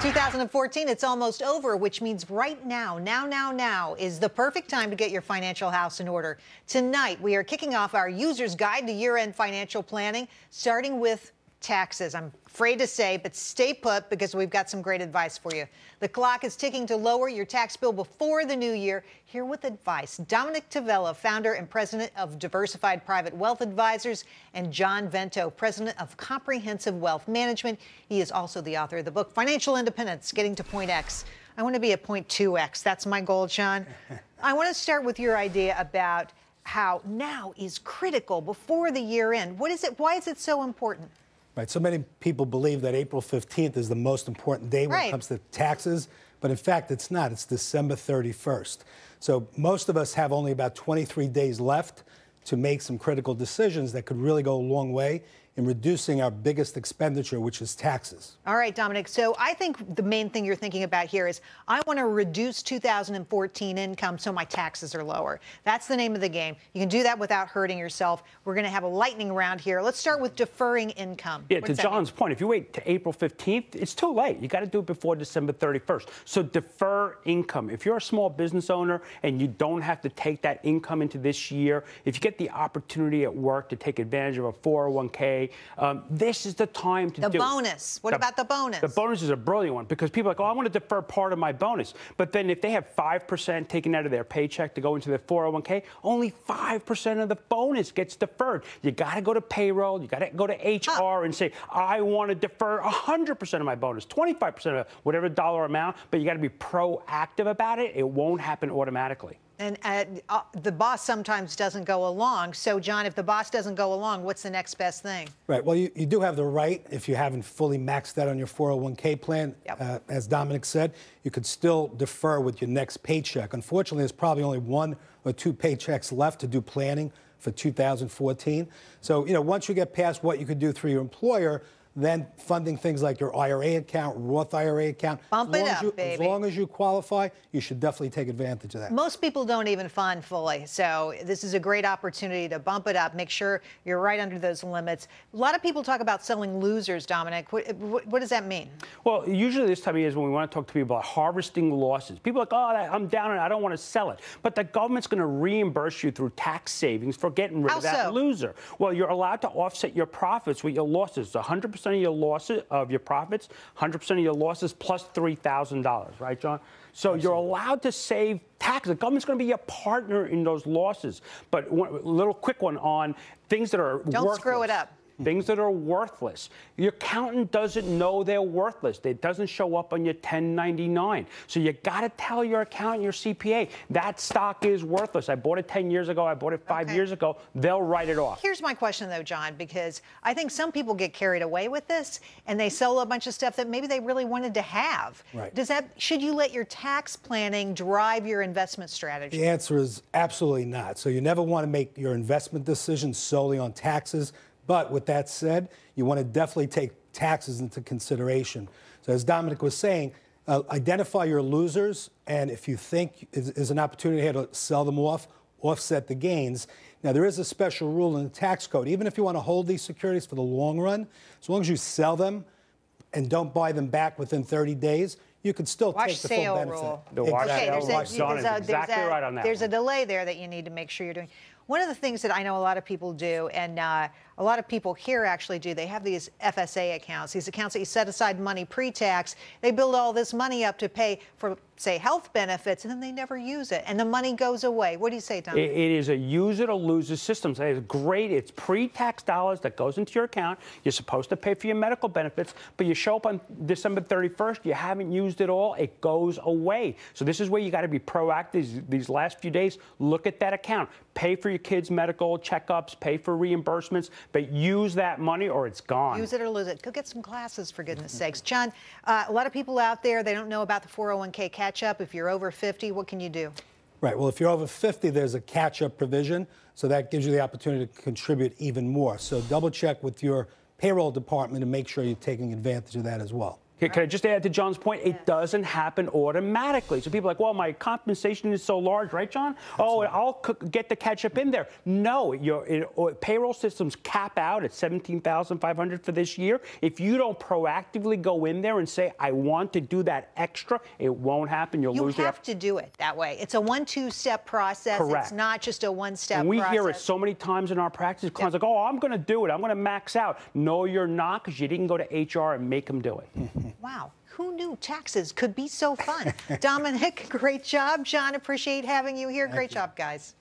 2014, it's almost over, which means right now is the perfect time to get your financial house in order. Tonight, we are kicking off our user's guide to year-end financial planning, starting with taxes. I'm afraid to say, but stay put because we've got some great advice for you. The clock is ticking to lower your tax bill before the new year. Here with advice, Dominic Tavella, founder and president of Diversified Private Wealth Advisors, and John Vento, president of Comprehensive Wealth Management. He is also the author of the book, Financial Independence, Getting to Point X. I want to be at point 2X. That's my goal, John. I want to start with your idea about how now is critical before the year end. What is it? Why is it so important? Right, so many people believe that April 15th is the most important day when it comes to taxes, but in fact, it's not. It's December 31st. So most of us have only about 23 days left to make some critical decisions that could really go a long way in reducing our biggest expenditure, which is taxes. All right, Dominic. So I think the main thing you're thinking about here is I want to reduce 2014 income so my taxes are lower. That's the name of the game. You can do that without hurting yourself. We're going to have a lightning round here. Let's start with deferring income. Yeah, to John's point, if you wait to April 15th, it's too late. You got to do it before December 31st. So defer income. If you're a small business owner and you don't have to take that income into this year, if you get the opportunity at work to take advantage of a 401k, this is the time to do the bonus. What about the bonus? The bonus is a brilliant one because people are like, oh, I want to defer part of my bonus. But then if they have 5% taken out of their paycheck to go into their 401k, only 5% of the bonus gets deferred. You got to go to payroll. You got to go to HR and say, I want to defer 100% of my bonus, 25% of whatever dollar amount, but you got to be proactive about it. It won't happen automatically. And the boss sometimes doesn't go along. So, John, if the boss doesn't go along, what's the next best thing? Right. Well, you do have the right, if you haven't fully maxed out on your 401k plan, as Dominic said, you could still defer with your next paycheck. Unfortunately, there's probably only 1 or 2 paychecks left to do planning for 2014. So, once you get past what you could do through your employer, then funding things like your IRA account, Roth IRA account. Bump it up, baby. As long as you qualify, you should definitely take advantage of that. Most people don't even fund fully, so this is a great opportunity to bump it up, make sure you're right under those limits. A lot of people talk about selling losers, Dominic. What does that mean? Well, usually this time of year is when we want to talk to people about harvesting losses. People are like, oh, I'm down and I don't want to sell it. But the government's going to reimburse you through tax savings for getting rid of that loser. Well, you're allowed to offset your profits with your losses. 100% of your losses of your profits, 100% of your losses plus $3,000, right, John? So you're allowed to save tax. The government's going to be a partner in those losses. But a little quick one on things that are worthless. Don't screw it up. Things that are worthless. Your accountant doesn't know they're worthless. It doesn't show up on your 1099. So you got to tell your accountant, your CPA, that stock is worthless. I bought it 10 years ago. I bought it 5 years ago. They'll write it off. Here's my question, though, John, because I think some people get carried away with this and they sell a bunch of stuff that maybe they really wanted to have. Right. Should you let your tax planning drive your investment strategy? The answer is absolutely not. So you never want to make your investment decisions solely on taxes. But with that said, you want to definitely take taxes into consideration. So as Dominic was saying, identify your losers, and if you think is an opportunity here to sell them off, offset the gains. Now, there is a special rule in the tax code. Even if you want to hold these securities for the long run, as long as you sell them and don't buy them back within 30 days, you could still take the full benefit. Rule. There's a delay there that you need to make sure you're doing. One of the things that I know a lot of people do, and a lot of people here actually do, they have these FSA accounts, these accounts that you set aside money pre-tax. They build all this money up to pay for, say, health benefits, and then they never use it, and the money goes away. What do you say, Tom? It is a use it or lose it system. So it's great. It's pre-tax dollars that goes into your account. You're supposed to pay for your medical benefits, but you show up on December 31st, you haven't used it all, it goes away. So this is where you got to be proactive these last few days. Look at that account. Pay for your kids' medical checkups, pay for reimbursements, but use that money or it's gone. Use it or lose it. Go get some classes, for goodness sakes. John, a lot of people out there, they don't know about the 401k catch-up. If you're over 50, what can you do? Right. Well, if you're over 50, there's a catch-up provision, so that gives you the opportunity to contribute even more. So double-check with your payroll department and make sure you're taking advantage of that as well. Can I just add to John's point? It doesn't happen automatically. So people are like, well, my compensation is so large, right, John? Absolutely. Oh, I'll get the catch up in there. No, your payroll systems cap out at $17,500 for this year. If you don't proactively go in there and say, I want to do that extra, it won't happen. You'll lose. You have to do it that way. It's a 1-2-step process. Correct. It's not just a one-step process. process. We hear it so many times in our practice. Clients like, oh, I'm going to do it. I'm going to max out. No, you're not, because you didn't go to HR and make them do it. Wow. Who knew taxes could be so fun? Dominic, great job. John, appreciate having you here. Great job, guys.